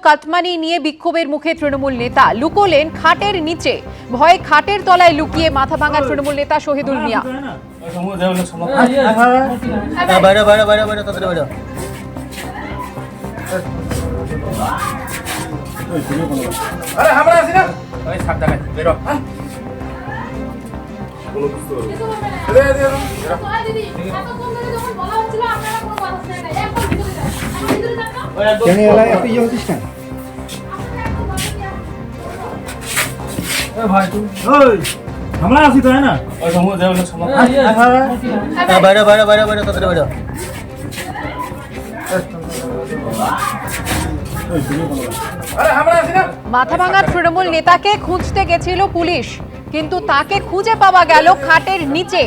Cut money নিয়ে বিক্ষোভের মুখে তৃণমূল নেতা লুকোলেন খাটের নিচে। ভয়ে খাটের তলায় লুকিয়ে মাথা ভাঙা তৃণমূল নেতা শহীদুল মিয়া। আমরা আছি তো না বাইরে বাইরে বাইরে বাইরে তাড়াতাড়ি বাইরে মাথা ভাঙা তৃণমূল নেতাকে খুঁজতে গেছিল পুলিশ, কিন্তু তাকে খুঁজে পাওয়া গেল খাটের নিচে।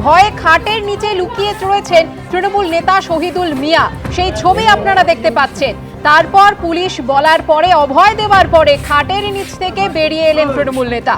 ভয়ে খাটের নিচে লুকিয়ে রয়েছেন তৃণমূল নেতা শহীদুল মিয়া। সেই ছবি আপনারা দেখতে পাচ্ছেন। তারপর পুলিশ বলার পরে, অভয় দেওয়ার পরে খাটের নিচ থেকে বেরিয়ে এলেন তৃণমূল নেতা।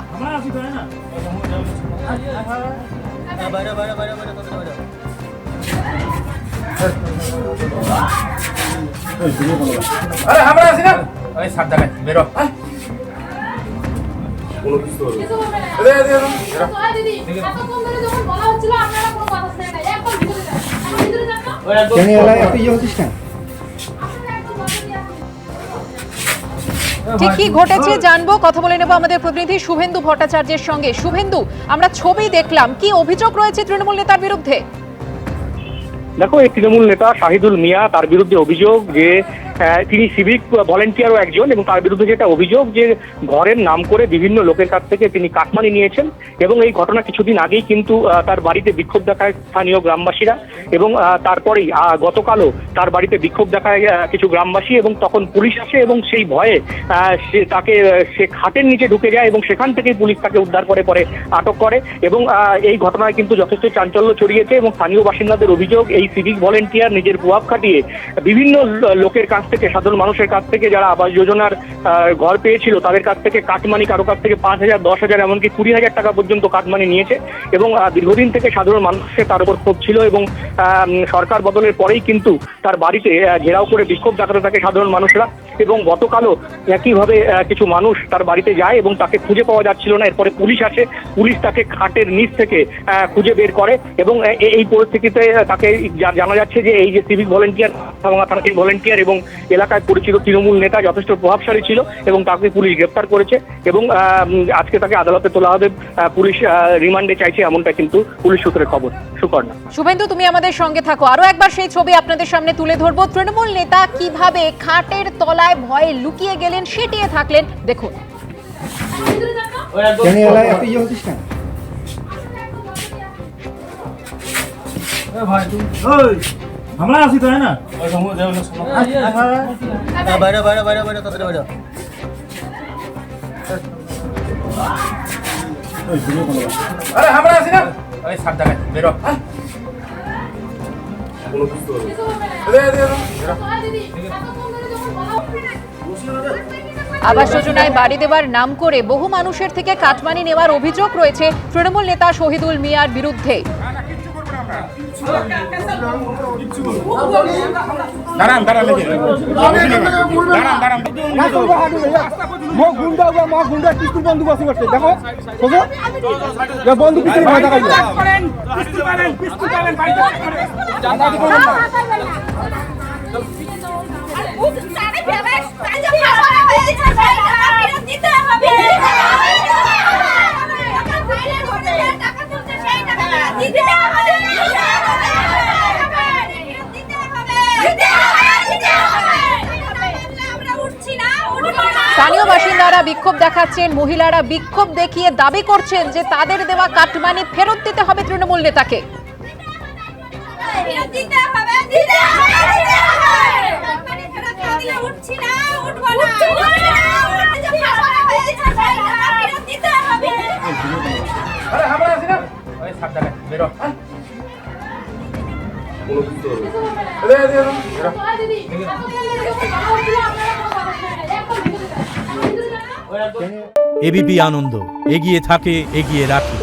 ঠিক কি ঘটেছে জানবো, কথা বলে নেব আমাদের প্রতিনিধি শুভেন্দু ভট্টাচার্যের সঙ্গে। শুভেন্দু, আমরা ছবি দেখলাম, কি অভিযোগ রয়েছে তৃণমূল নেতার বিরুদ্ধে? দেখো, এই তৃণমূল নেতা শাহিদুল মিয়া, তার বিরুদ্ধে অভিযোগ যে তিনি সিভিক ভলেন্টিয়ারও একজন, এবং তার বিরুদ্ধে যেটা অভিযোগ যে ঘরের নাম করে বিভিন্ন লোকের কাছ থেকে তিনি কাটমানি নিয়েছেন। এবং এই ঘটনা কিছুদিন আগেই কিন্তু তার বাড়িতে বিক্ষোভ দেখায় স্থানীয় গ্রামবাসীরা, এবং তারপরেই গতকালও তার বাড়িতে বিক্ষোভ দেখায় কিছু গ্রামবাসী, এবং তখন পুলিশ আসে এবং সেই ভয়ে সে খাটের নিচে ঢুকে যায়, এবং সেখান থেকেই পুলিশ তাকে উদ্ধার করে পরে আটক করে। এবং এই ঘটনায় কিন্তু যথেষ্ট চাঞ্চল্য ছড়িয়েছে, এবং স্থানীয় বাসিন্দাদের অভিযোগ এই সিভিক ভলেন্টিয়ার নিজের প্রভাব খাটিয়ে বিভিন্ন লোকের কাছ থেকে, সাধারণ মানুষের কাছ থেকে, যারা আবাস যোজনার ঘর পেয়েছিল তাদের কাছ থেকে কাটমানি, কারো কাছ থেকে 5,000, 10,000, এমনকি 20,000 টাকা পর্যন্ত কাটমানি নিয়েছে। এবং দীর্ঘদিন থেকে সাধারণ মানুষের তার উপর ক্ষোভ ছিল, এবং সরকার বদলের পরেই কিন্তু তার বাড়িতে ঘেরাও করে বিক্ষোভ দেখাতে থাকে সাধারণ মানুষরা। এবং গতকালও একইভাবে কিছু মানুষ তার বাড়িতে যায় এবং তাকে খুঁজে পাওয়া যাচ্ছিল না। এরপরে পুলিশ আসে, পুলিশ তাকে খাটের নিচ থেকে খুঁজে বের করে। এবং এই পরিস্থিতিতে তাকে জানা যাচ্ছে যে এই যে সিভিক ভলেন্টিয়ার, ভলেন্টিয়ার এবং এলাকায় পরিচিত তৃণমূল নেতা যথেষ্ট প্রভাবশালী ছিল, এবং তাকে পুলিশ গ্রেপ্তার করেছে, এবং আজকে তাকে আদালতে তোলা হবে। পুলিশ রিমান্ডে চাইছে, এমনটা কিন্তু পুলিশ সূত্রের খবর। সুকর্ণা। শুভেন্দু, তুমি আমাদের সঙ্গে থাকো, আরো একবার সেই ছবি আপনাদের সামনে তুলে ধরবো। তৃণমূল নেতা কিভাবে খাটের তলায় ভয়ে লুকিয়ে গেলেন, সেটিয়ে থাকলেন, দেখুন। আমরা আছি তো না বাইরে বাইরে বাইরে বাইরে তাড়াতাড়ি বাইরে আমরা আছি না বেরো আবাস যোজনায় বাড়ি দেওয়ার নাম করে বহু মানুষের থেকে কাটমানি নেওয়ার অভিযোগ রয়েছে তৃণমূল নেতা শহীদুল মিয়ার বিরুদ্ধে। স্থানীয় বাসিন্দারা বিক্ষোভ দেখাচ্ছেন, মহিলারা বিক্ষোভ দেখিয়ে দাবি করছেন যে তাদের দেওয়া কাটমানি ফেরত দিতে হবে তৃণমূল নেতাকে। এবিপি আনন্দ, এগিয়ে থাকে, এগিয়ে রাখে।